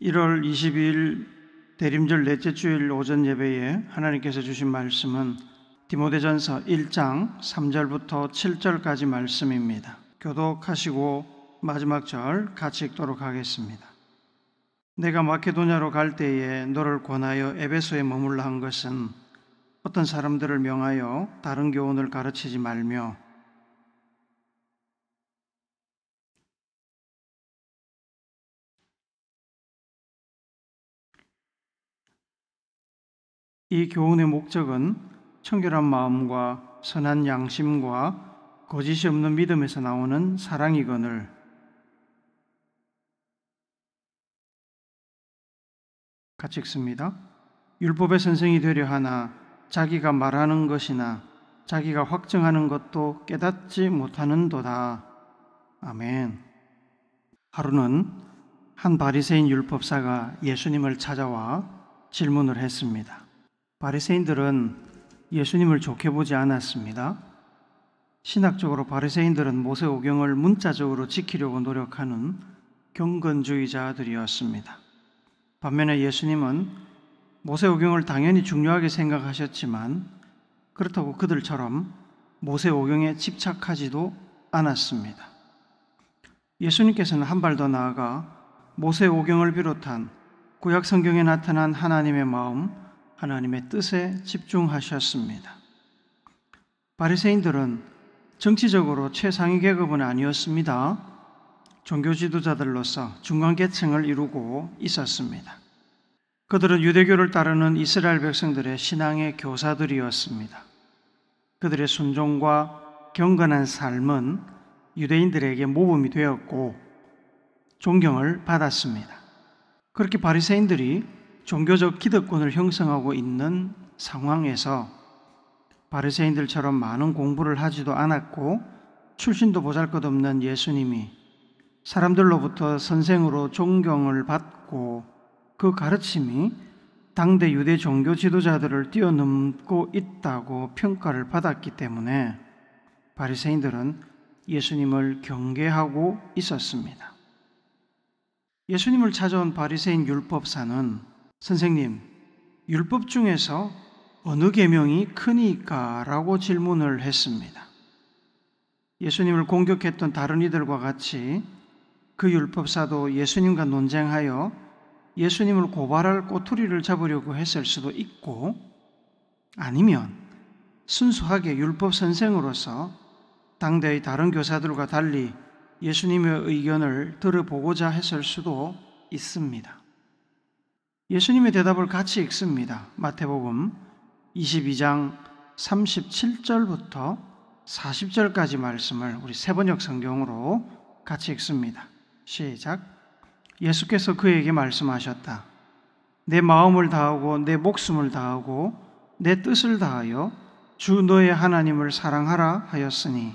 1월 22일 대림절 넷째 주일 오전 예배에 하나님께서 주신 말씀은 디모데전서 1장 3절부터 7절까지 말씀입니다. 교독하시고 마지막 절 같이 읽도록 하겠습니다. 내가 마케도냐로 갈 때에 너를 권하여 에베소에 머물라 한 것은 어떤 사람들을 명하여 다른 교훈을 가르치지 말며 이 교훈의 목적은 청결한 마음과 선한 양심과 거짓이 없는 믿음에서 나오는 사랑이거늘 같이 읽습니다. 율법의 선생이 되려 하나 자기가 말하는 것이나 자기가 확증하는 것도 깨닫지 못하는도다. 아멘. 하루는 한 바리새인 율법사가 예수님을 찾아와 질문을 했습니다. 바리새인들은 예수님을 좋게 보지 않았습니다. 신학적으로 바리새인들은 모세오경을 문자적으로 지키려고 노력하는 경건주의자들이었습니다. 반면에 예수님은 모세오경을 당연히 중요하게 생각하셨지만 그렇다고 그들처럼 모세오경에 집착하지도 않았습니다. 예수님께서는 한 발 더 나아가 모세오경을 비롯한 구약 성경에 나타난 하나님의 마음, 하나님의 뜻에 집중하셨습니다. 바리새인들은 정치적으로 최상위 계급은 아니었습니다. 종교 지도자들로서 중간계층을 이루고 있었습니다. 그들은 유대교를 따르는 이스라엘 백성들의 신앙의 교사들이었습니다. 그들의 순종과 경건한 삶은 유대인들에게 모범이 되었고 존경을 받았습니다. 그렇게 바리새인들이 종교적 기득권을 형성하고 있는 상황에서 바리새인들처럼 많은 공부를 하지도 않았고 출신도 보잘것없는 예수님이 사람들로부터 선생으로 존경을 받고 그 가르침이 당대 유대 종교 지도자들을 뛰어넘고 있다고 평가를 받았기 때문에 바리새인들은 예수님을 경계하고 있었습니다. 예수님을 찾아온 바리새인 율법사는 선생님, 율법 중에서 어느 계명이 크니까? 라고 질문을 했습니다. 예수님을 공격했던 다른 이들과 같이 그 율법사도 예수님과 논쟁하여 예수님을 고발할 꼬투리를 잡으려고 했을 수도 있고 아니면 순수하게 율법 선생으로서 당대의 다른 교사들과 달리 예수님의 의견을 들어보고자 했을 수도 있습니다. 예수님의 대답을 같이 읽습니다. 마태복음 22장 37절부터 40절까지 말씀을 우리 세번역 성경으로 같이 읽습니다. 시작. 예수께서 그에게 말씀하셨다. 내 마음을 다하고 내 목숨을 다하고 내 뜻을 다하여 주 너의 하나님을 사랑하라 하였으니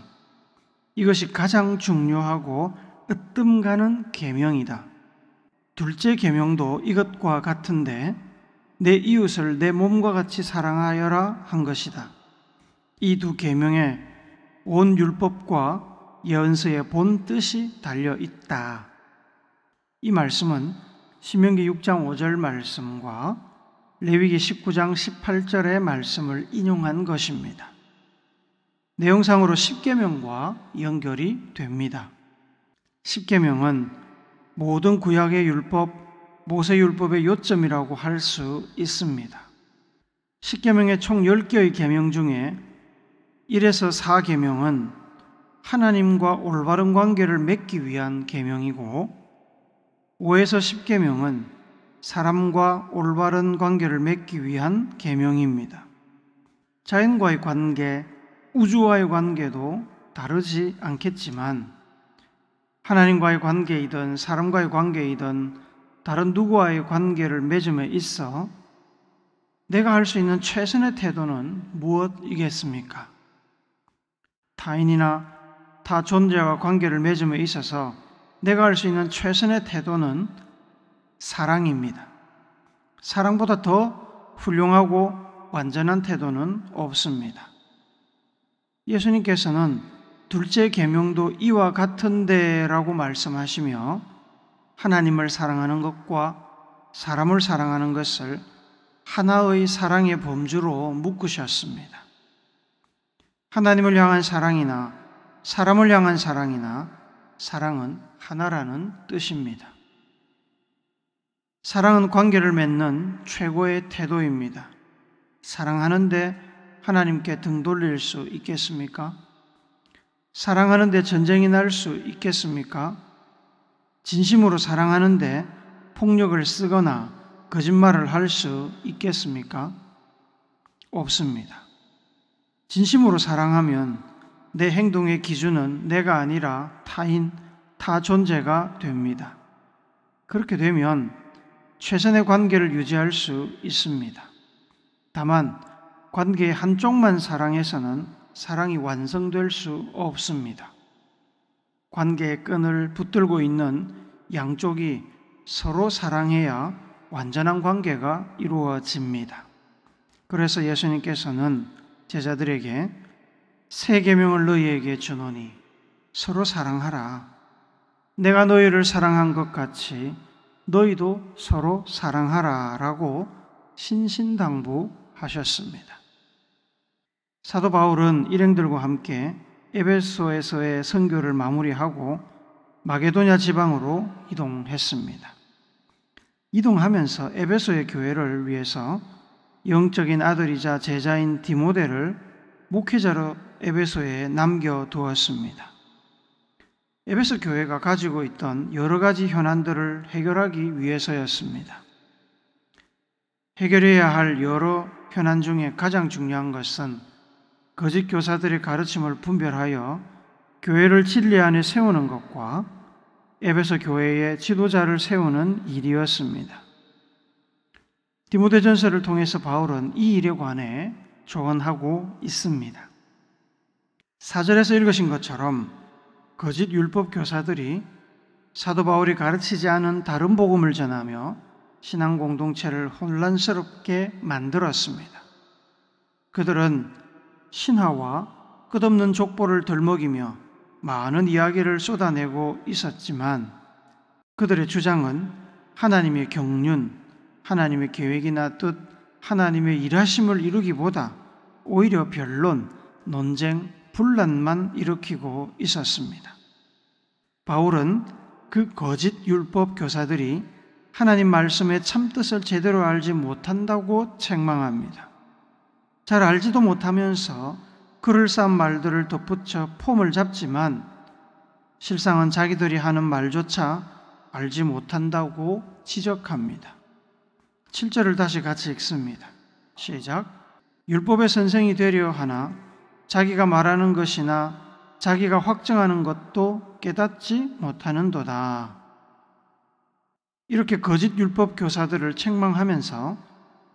이것이 가장 중요하고 으뜸 가는 계명이다. 둘째 계명도 이것과 같은데 내 이웃을 내 몸과 같이 사랑하여라 한 것이다. 이 두 계명에 온 율법과 예언서의 본 뜻이 달려 있다. 이 말씀은 신명기 6장 5절 말씀과 레위기 19장 18절의 말씀을 인용한 것입니다. 내용상으로 십계명과 연결이 됩니다. 십계명은 모든 구약의 율법, 모세율법의 요점이라고 할 수 있습니다. 십계명의 총 10개의 계명 중에 1에서 4계명은 하나님과 올바른 관계를 맺기 위한 계명이고 5에서 10계명은 사람과 올바른 관계를 맺기 위한 계명입니다. 자연과의 관계, 우주와의 관계도 다르지 않겠지만 하나님과의 관계이든 사람과의 관계이든 다른 누구와의 관계를 맺음에 있어 내가 할 수 있는 최선의 태도는 무엇이겠습니까? 타인이나 타 존재와 관계를 맺음에 있어서 내가 할 수 있는 최선의 태도는 사랑입니다. 사랑보다 더 훌륭하고 완전한 태도는 없습니다. 예수님께서는 둘째 계명도 이와 같은데 라고 말씀하시며 하나님을 사랑하는 것과 사람을 사랑하는 것을 하나의 사랑의 범주로 묶으셨습니다. 하나님을 향한 사랑이나 사람을 향한 사랑이나 사랑은 하나라는 뜻입니다. 사랑은 관계를 맺는 최고의 태도입니다. 사랑하는데 하나님께 등 돌릴 수 있겠습니까? 사랑하는데 전쟁이 날 수 있겠습니까? 진심으로 사랑하는데 폭력을 쓰거나 거짓말을 할 수 있겠습니까? 없습니다. 진심으로 사랑하면 내 행동의 기준은 내가 아니라 타인, 타 존재가 됩니다. 그렇게 되면 최선의 관계를 유지할 수 있습니다. 다만 관계의 한쪽만 사랑해서는 사랑이 완성될 수 없습니다. 관계의 끈을 붙들고 있는 양쪽이 서로 사랑해야 완전한 관계가 이루어집니다. 그래서 예수님께서는 제자들에게 새 계명을 너희에게 주노니 서로 사랑하라. 내가 너희를 사랑한 것 같이 너희도 서로 사랑하라 라고 신신당부하셨습니다. 사도 바울은 일행들과 함께 에베소에서의 선교를 마무리하고 마게도냐 지방으로 이동했습니다. 이동하면서 에베소의 교회를 위해서 영적인 아들이자 제자인 디모데를 목회자로 에베소에 남겨두었습니다. 에베소 교회가 가지고 있던 여러 가지 현안들을 해결하기 위해서였습니다. 해결해야 할 여러 현안 중에 가장 중요한 것은 거짓 교사들의 가르침을 분별하여 교회를 진리 안에 세우는 것과 에베소 교회의 지도자를 세우는 일이었습니다. 디모데전서를 통해서 바울은 이 일에 관해 조언하고 있습니다. 4절에서 읽으신 것처럼 거짓 율법 교사들이 사도 바울이 가르치지 않은 다른 복음을 전하며 신앙 공동체를 혼란스럽게 만들었습니다. 그들은 신화와 끝없는 족보를 덜먹이며 많은 이야기를 쏟아내고 있었지만 그들의 주장은 하나님의 경륜, 하나님의 계획이나 뜻, 하나님의 일하심을 이루기보다 오히려 변론, 논쟁, 분란만 일으키고 있었습니다. 바울은 그 거짓 율법 교사들이 하나님 말씀의 참뜻을 제대로 알지 못한다고 책망합니다. 잘 알지도 못하면서 그럴싸한 말들을 덧붙여 폼을 잡지만 실상은 자기들이 하는 말조차 알지 못한다고 지적합니다. 7절을 다시 같이 읽습니다. 시작. 율법의 선생이 되려 하나 자기가 말하는 것이나 자기가 확증하는 것도 깨닫지 못하는도다. 이렇게 거짓 율법 교사들을 책망하면서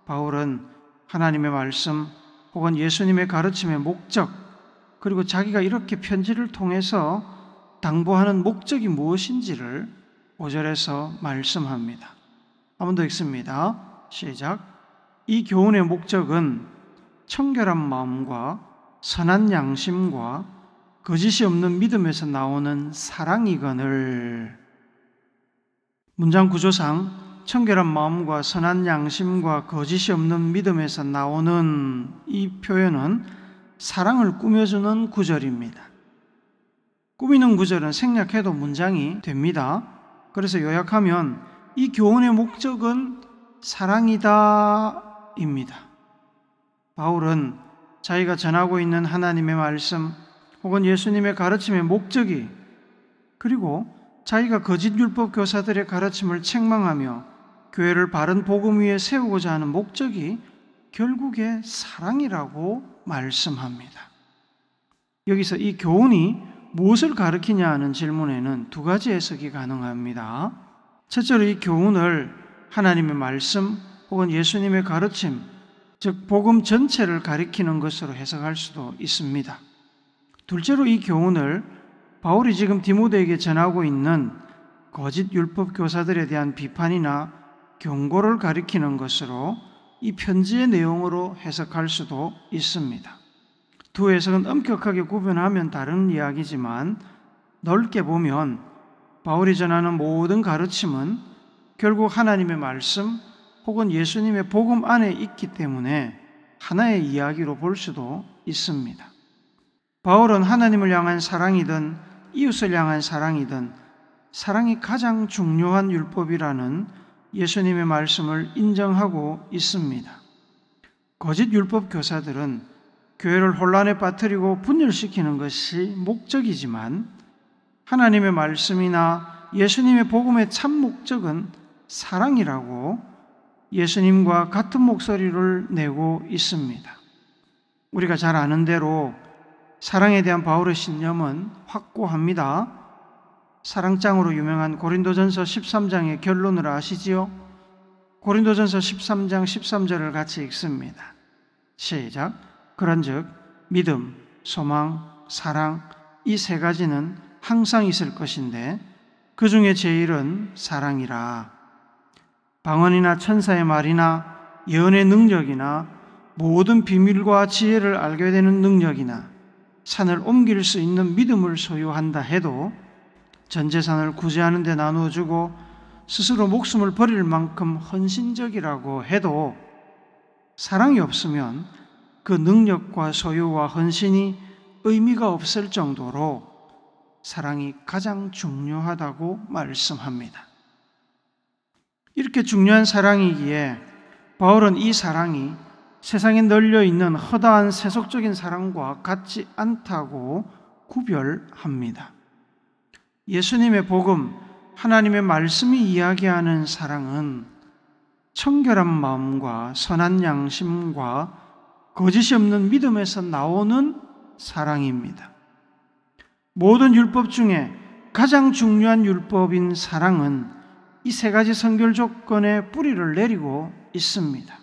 바울은 하나님의 말씀 혹은 예수님의 가르침의 목적, 그리고 자기가 이렇게 편지를 통해서 당부하는 목적이 무엇인지를 5절에서 말씀합니다. 한 번 더 읽습니다. 시작. 이 교훈의 목적은 청결한 마음과 선한 양심과 거짓이 없는 믿음에서 나오는 사랑이거늘. 문장 구조상 청결한 마음과 선한 양심과 거짓이 없는 믿음에서 나오는 이 표현은 사랑을 꾸며주는 구절입니다. 꾸미는 구절은 생략해도 문장이 됩니다. 그래서 요약하면 이 교훈의 목적은 사랑이다 입니다. 바울은 자기가 전하고 있는 하나님의 말씀 혹은 예수님의 가르침의 목적이, 그리고 자기가 거짓 율법 교사들의 가르침을 책망하며 교회를 바른 복음 위에 세우고자 하는 목적이 결국에 사랑이라고 말씀합니다. 여기서 이 교훈이 무엇을 가르치냐 하는 질문에는 두 가지 해석이 가능합니다. 첫째로 이 교훈을 하나님의 말씀 혹은 예수님의 가르침, 즉 복음 전체를 가리키는 것으로 해석할 수도 있습니다. 둘째로 이 교훈을 바울이 지금 디모데에게 전하고 있는 거짓 율법 교사들에 대한 비판이나 경고를 가리키는 것으로 이 편지의 내용으로 해석할 수도 있습니다. 두 해석은 엄격하게 구분하면 다른 이야기지만 넓게 보면 바울이 전하는 모든 가르침은 결국 하나님의 말씀 혹은 예수님의 복음 안에 있기 때문에 하나의 이야기로 볼 수도 있습니다. 바울은 하나님을 향한 사랑이든 이웃을 향한 사랑이든 사랑이 가장 중요한 율법이라는 예수님의 말씀을 인정하고 있습니다. 거짓 율법 교사들은 교회를 혼란에 빠뜨리고 분열시키는 것이 목적이지만 하나님의 말씀이나 예수님의 복음의 참 목적은 사랑이라고 예수님과 같은 목소리를 내고 있습니다. 우리가 잘 아는 대로 사랑에 대한 바울의 신념은 확고합니다. 사랑장으로 유명한 고린도전서 13장의 결론을 아시지요? 고린도전서 13장 13절을 같이 읽습니다. 시작. 그런즉 믿음, 소망, 사랑 이 세 가지는 항상 있을 것인데 그 중에 제일은 사랑이라. 방언이나 천사의 말이나 예언의 능력이나 모든 비밀과 지혜를 알게 되는 능력이나 산을 옮길 수 있는 믿음을 소유한다 해도 전 재산을 구제하는 데 나누어주고 스스로 목숨을 버릴 만큼 헌신적이라고 해도 사랑이 없으면 그 능력과 소유와 헌신이 의미가 없을 정도로 사랑이 가장 중요하다고 말씀합니다. 이렇게 중요한 사랑이기에 바울은 이 사랑이 세상에 널려있는 허다한 세속적인 사랑과 같지 않다고 구별합니다. 예수님의 복음, 하나님의 말씀이 이야기하는 사랑은 청결한 마음과 선한 양심과 거짓이 없는 믿음에서 나오는 사랑입니다. 모든 율법 중에 가장 중요한 율법인 사랑은 이 세 가지 선결 조건에 뿌리를 내리고 있습니다.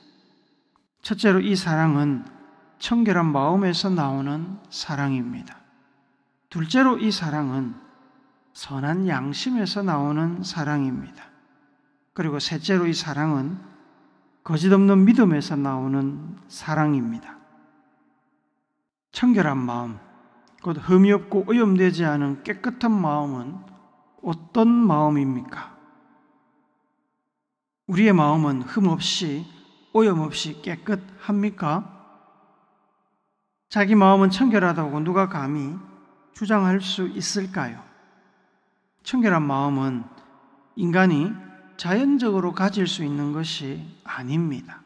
첫째로 이 사랑은 청결한 마음에서 나오는 사랑입니다. 둘째로 이 사랑은 선한 양심에서 나오는 사랑입니다. 그리고 셋째로 이 사랑은 거짓 없는 믿음에서 나오는 사랑입니다. 청결한 마음, 곧 흠이 없고 오염되지 않은 깨끗한 마음은 어떤 마음입니까? 우리의 마음은 흠 없이 오염 없이 깨끗합니까? 자기 마음은 청결하다고 누가 감히 주장할 수 있을까요? 청결한 마음은 인간이 자연적으로 가질 수 있는 것이 아닙니다.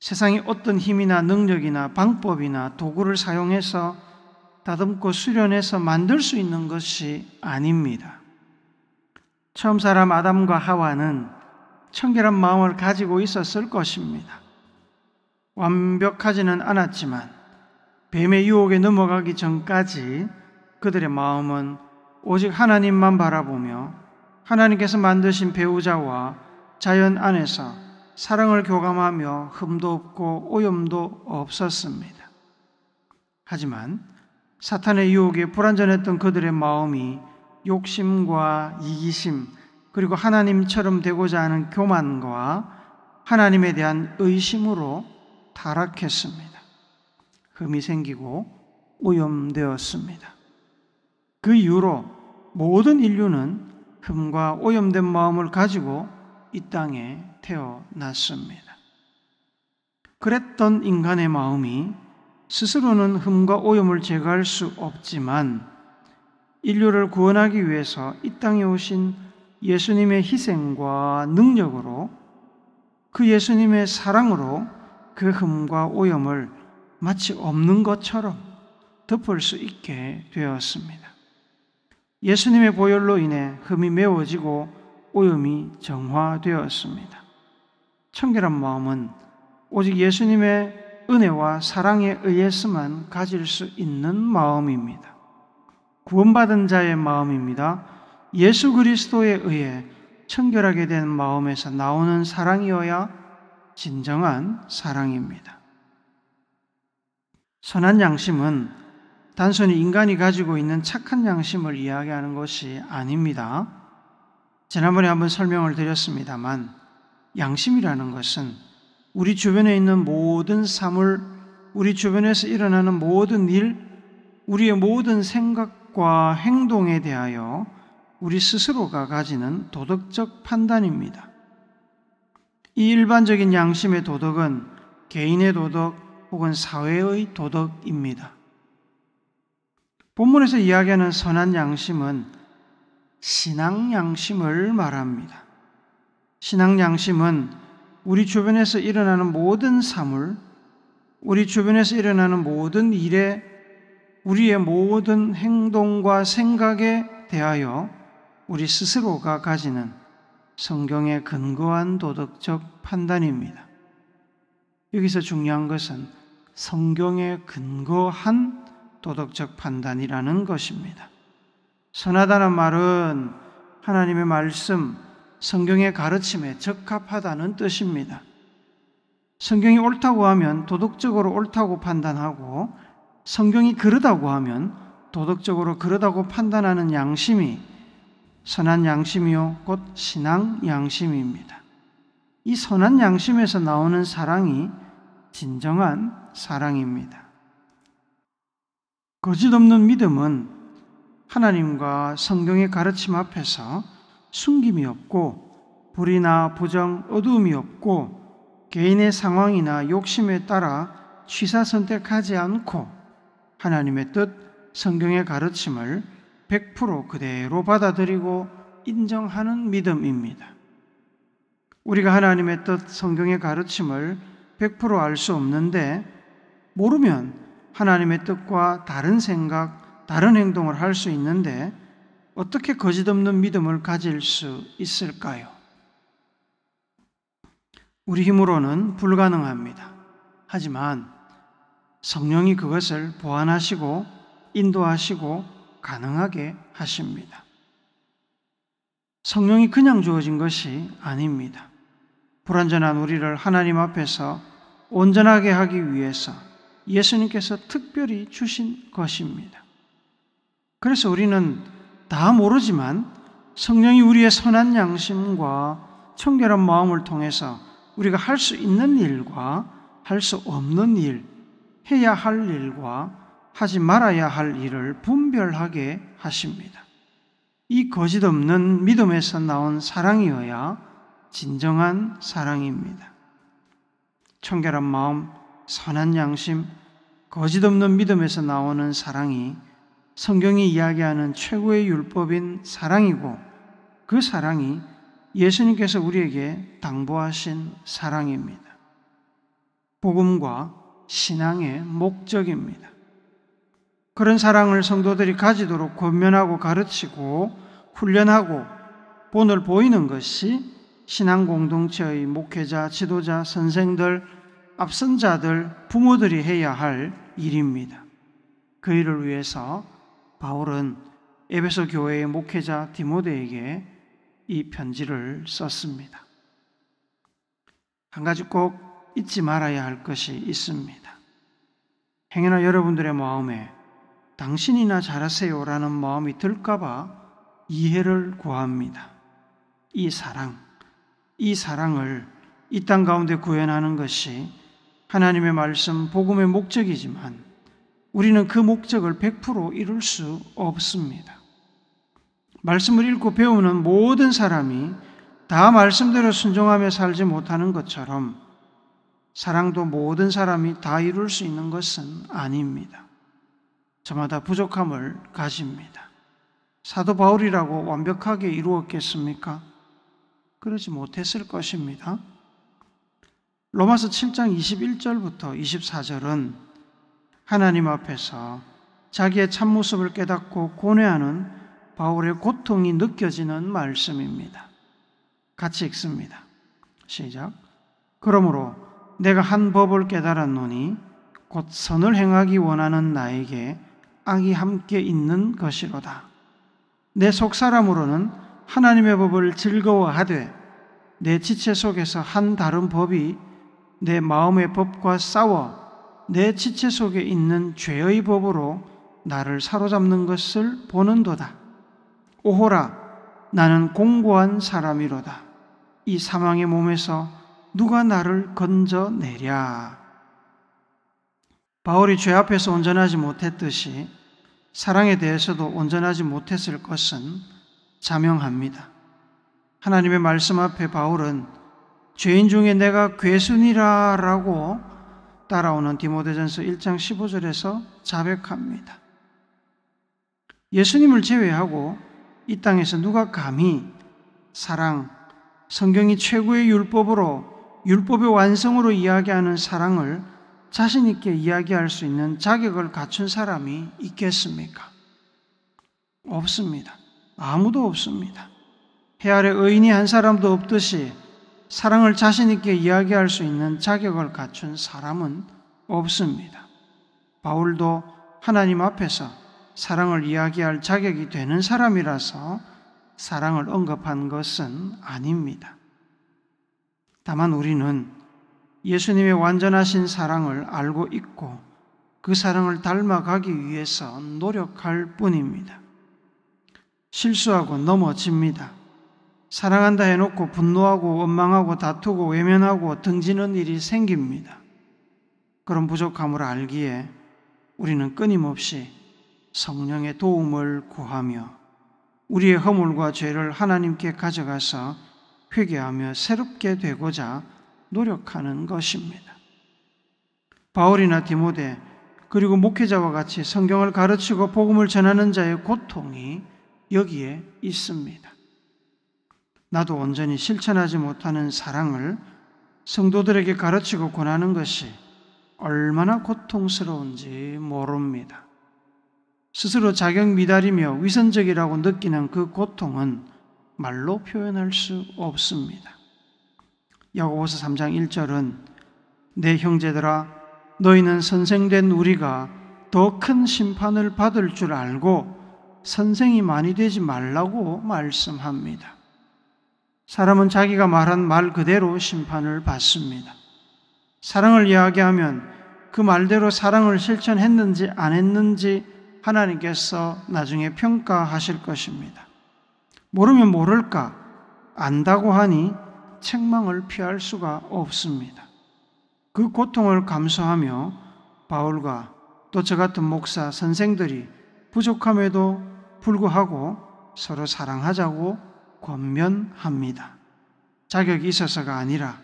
세상의 어떤 힘이나 능력이나 방법이나 도구를 사용해서 다듬고 수련해서 만들 수 있는 것이 아닙니다. 처음 사람 아담과 하와는 청결한 마음을 가지고 있었을 것입니다. 완벽하지는 않았지만 뱀의 유혹에 넘어가기 전까지 그들의 마음은 오직 하나님만 바라보며 하나님께서 만드신 배우자와 자연 안에서 사랑을 교감하며 흠도 없고 오염도 없었습니다. 하지만 사탄의 유혹에 불완전했던 그들의 마음이 욕심과 이기심 그리고 하나님처럼 되고자 하는 교만과 하나님에 대한 의심으로 타락했습니다. 흠이 생기고 오염되었습니다. 그 이후로 모든 인류는 흠과 오염된 마음을 가지고 이 땅에 태어났습니다. 그랬던 인간의 마음이 스스로는 흠과 오염을 제거할 수 없지만 인류를 구원하기 위해서 이 땅에 오신 예수님의 희생과 능력으로 그 예수님의 사랑으로 그 흠과 오염을 마치 없는 것처럼 덮을 수 있게 되었습니다. 예수님의 보혈로 인해 흠이 메워지고 오염이 정화되었습니다. 청결한 마음은 오직 예수님의 은혜와 사랑에 의해서만 가질 수 있는 마음입니다. 구원받은 자의 마음입니다. 예수 그리스도에 의해 청결하게 된 마음에서 나오는 사랑이어야 진정한 사랑입니다. 선한 양심은 단순히 인간이 가지고 있는 착한 양심을 이야기하는 것이 아닙니다. 지난번에 한번 설명을 드렸습니다만 양심이라는 것은 우리 주변에 있는 모든 사물, 우리 주변에서 일어나는 모든 일, 우리의 모든 생각과 행동에 대하여 우리 스스로가 가지는 도덕적 판단입니다. 이 일반적인 양심의 도덕은 개인의 도덕 혹은 사회의 도덕입니다. 본문에서 이야기하는 선한 양심은 신앙 양심을 말합니다. 신앙 양심은 우리 주변에서 일어나는 모든 사물, 우리 주변에서 일어나는 모든 일에, 우리의 모든 행동과 생각에 대하여 우리 스스로가 가지는 성경에 근거한 도덕적 판단입니다. 여기서 중요한 것은 성경에 근거한 도덕적 판단이라는 것입니다. 선하다는 말은 하나님의 말씀, 성경의 가르침에 적합하다는 뜻입니다. 성경이 옳다고 하면 도덕적으로 옳다고 판단하고, 성경이 그르다고 하면 도덕적으로 그르다고 판단하는 양심이 선한 양심이요 곧 신앙 양심입니다. 이 선한 양심에서 나오는 사랑이 진정한 사랑입니다. 거짓 없는 믿음은 하나님과 성경의 가르침 앞에서 숨김이 없고 불의나 부정, 어두움이 없고 개인의 상황이나 욕심에 따라 취사선택하지 않고 하나님의 뜻, 성경의 가르침을 100% 그대로 받아들이고 인정하는 믿음입니다. 우리가 하나님의 뜻, 성경의 가르침을 100% 알 수 없는데 모르면 하나님의 뜻과 다른 생각, 다른 행동을 할 수 있는데 어떻게 거짓 없는 믿음을 가질 수 있을까요? 우리 힘으로는 불가능합니다. 하지만 성령이 그것을 보완하시고 인도하시고 가능하게 하십니다. 성령이 그냥 주어진 것이 아닙니다. 불완전한 우리를 하나님 앞에서 온전하게 하기 위해서 예수님께서 특별히 주신 것입니다. 그래서 우리는 다 모르지만 성령이 우리의 선한 양심과 청결한 마음을 통해서 우리가 할 수 있는 일과 할 수 없는 일, 해야 할 일과 하지 말아야 할 일을 분별하게 하십니다. 이 거짓 없는 믿음에서 나온 사랑이어야 진정한 사랑입니다. 청결한 마음, 선한 양심, 거짓 없는 믿음에서 나오는 사랑이 성경이 이야기하는 최고의 율법인 사랑이고, 그 사랑이 예수님께서 우리에게 당부하신 사랑입니다. 복음과 신앙의 목적입니다. 그런 사랑을 성도들이 가지도록 권면하고 가르치고 훈련하고 본을 보이는 것이 신앙 공동체의 목회자, 지도자, 선생들, 앞선 자들, 부모들이 해야 할 일입니다. 그 일을 위해서 바울은 에베소 교회의 목회자 디모데에게 이 편지를 썼습니다. 한 가지 꼭 잊지 말아야 할 것이 있습니다. 행여나 여러분들의 마음에 당신이나 잘하세요라는 마음이 들까봐 이해를 구합니다. 이 사랑을 이 땅 가운데 구현하는 것이 하나님의 말씀, 복음의 목적이지만 우리는 그 목적을 100% 이룰 수 없습니다. 말씀을 읽고 배우는 모든 사람이 다 말씀대로 순종하며 살지 못하는 것처럼 사랑도 모든 사람이 다 이룰 수 있는 것은 아닙니다. 저마다 부족함을 가집니다. 사도 바울이라고 완벽하게 이루었겠습니까? 그러지 못했을 것입니다. 로마서 7장 21절부터 24절은 하나님 앞에서 자기의 참모습을 깨닫고 고뇌하는 바울의 고통이 느껴지는 말씀입니다. 같이 읽습니다. 시작. 그러므로 내가 한 법을 깨달았노니 곧 선을 행하기 원하는 나에게 악이 함께 있는 것이로다. 내 속사람으로는 하나님의 법을 즐거워하되 내 지체 속에서 한 다른 법이 내 마음의 법과 싸워 내 지체 속에 있는 죄의 법으로 나를 사로잡는 것을 보는도다. 오호라, 나는 공고한 사람이로다. 이 사망의 몸에서 누가 나를 건져내랴. 바울이 죄 앞에서 온전하지 못했듯이 사랑에 대해서도 온전하지 못했을 것은 자명합니다. 하나님의 말씀 앞에 바울은 죄인 중에 내가 괴순이라 라고 따라오는 디모데전서 1장 15절에서 자백합니다. 예수님을 제외하고 이 땅에서 누가 감히 사랑, 성경이 최고의 율법으로, 율법의 완성으로 이야기하는 사랑을 자신 있게 이야기할 수 있는 자격을 갖춘 사람이 있겠습니까? 없습니다. 아무도 없습니다. 해 아래 의인이 한 사람도 없듯이 사랑을 자신 있게 이야기할 수 있는 자격을 갖춘 사람은 없습니다. 바울도 하나님 앞에서 사랑을 이야기할 자격이 되는 사람이라서 사랑을 언급한 것은 아닙니다. 다만 우리는 예수님의 완전하신 사랑을 알고 있고 그 사랑을 닮아가기 위해서 노력할 뿐입니다. 실수하고 넘어집니다. 사랑한다 해놓고 분노하고 원망하고 다투고 외면하고 등지는 일이 생깁니다. 그런 부족함을 알기에 우리는 끊임없이 성령의 도움을 구하며 우리의 허물과 죄를 하나님께 가져가서 회개하며 새롭게 되고자 노력하는 것입니다. 바울이나 디모데 그리고 목회자와 같이 성경을 가르치고 복음을 전하는 자의 고통이 여기에 있습니다. 나도 온전히 실천하지 못하는 사랑을 성도들에게 가르치고 권하는 것이 얼마나 고통스러운지 모릅니다. 스스로 자격 미달이며 위선적이라고 느끼는 그 고통은 말로 표현할 수 없습니다. 야고보서 3장 1절은 내 형제들아 너희는 선생된 우리가 더 큰 심판을 받을 줄 알고 선생이 많이 되지 말라고 말씀합니다. 사람은 자기가 말한 말 그대로 심판을 받습니다. 사랑을 이야기하면 그 말대로 사랑을 실천했는지 안 했는지 하나님께서 나중에 평가하실 것입니다. 모르면 모를까 안다고 하니 책망을 피할 수가 없습니다. 그 고통을 감수하며 바울과 또 저 같은 목사, 선생들이 부족함에도 불구하고 서로 사랑하자고 권면합니다. 자격이 있어서가 아니라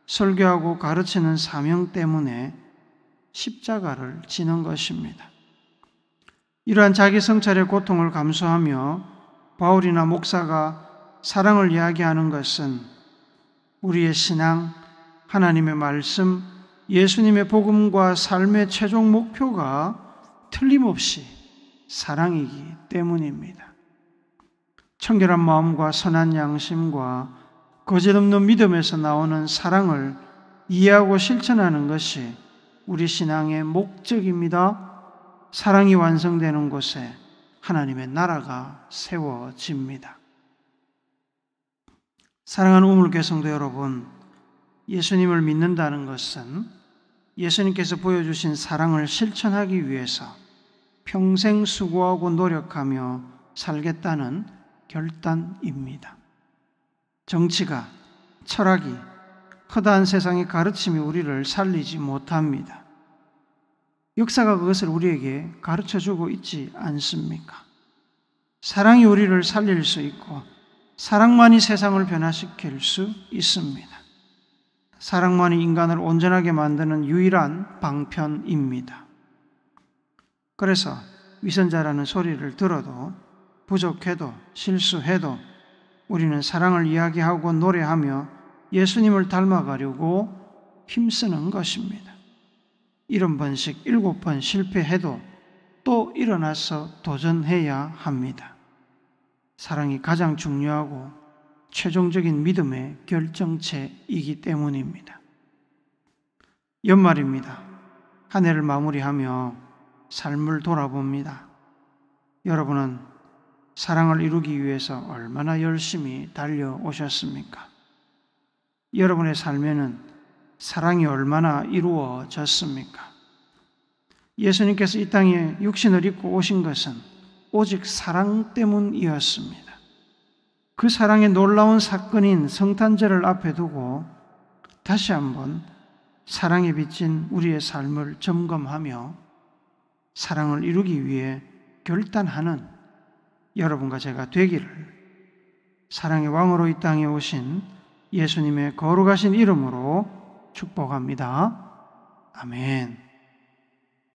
설교하고 가르치는 사명 때문에 십자가를 지는 것입니다. 이러한 자기 성찰의 고통을 감수하며 바울이나 목사가 사랑을 이야기하는 것은 우리의 신앙, 하나님의 말씀, 예수님의 복음과 삶의 최종 목표가 틀림없이 사랑이기 때문입니다. 청결한 마음과 선한 양심과 거짓없는 믿음에서 나오는 사랑을 이해하고 실천하는 것이 우리 신앙의 목적입니다. 사랑이 완성되는 곳에 하나님의 나라가 세워집니다. 사랑하는 우물교회 성도 여러분, 예수님을 믿는다는 것은 예수님께서 보여주신 사랑을 실천하기 위해서 평생 수고하고 노력하며 살겠다는 결단입니다. 정치가, 철학이, 허다한 세상의 가르침이 우리를 살리지 못합니다. 역사가 그것을 우리에게 가르쳐주고 있지 않습니까? 사랑이 우리를 살릴 수 있고 사랑만이 세상을 변화시킬 수 있습니다. 사랑만이 인간을 온전하게 만드는 유일한 방편입니다. 그래서 위선자라는 소리를 들어도 부족해도 실수해도 우리는 사랑을 이야기하고 노래하며 예수님을 닮아가려고 힘쓰는 것입니다. 70번씩 7번 실패해도 또 일어나서 도전해야 합니다. 사랑이 가장 중요하고 최종적인 믿음의 결정체이기 때문입니다. 연말입니다. 한 해를 마무리하며 삶을 돌아봅니다. 여러분은 사랑을 이루기 위해서 얼마나 열심히 달려오셨습니까? 여러분의 삶에는 사랑이 얼마나 이루어졌습니까? 예수님께서 이 땅에 육신을 입고 오신 것은 오직 사랑 때문이었습니다. 그 사랑의 놀라운 사건인 성탄절을 앞에 두고 다시 한번 사랑에 비친 우리의 삶을 점검하며 사랑을 이루기 위해 결단하는 여러분과 제가 되기를 사랑의 왕으로 이 땅에 오신 예수님의 거룩하신 이름으로 축복합니다. 아멘.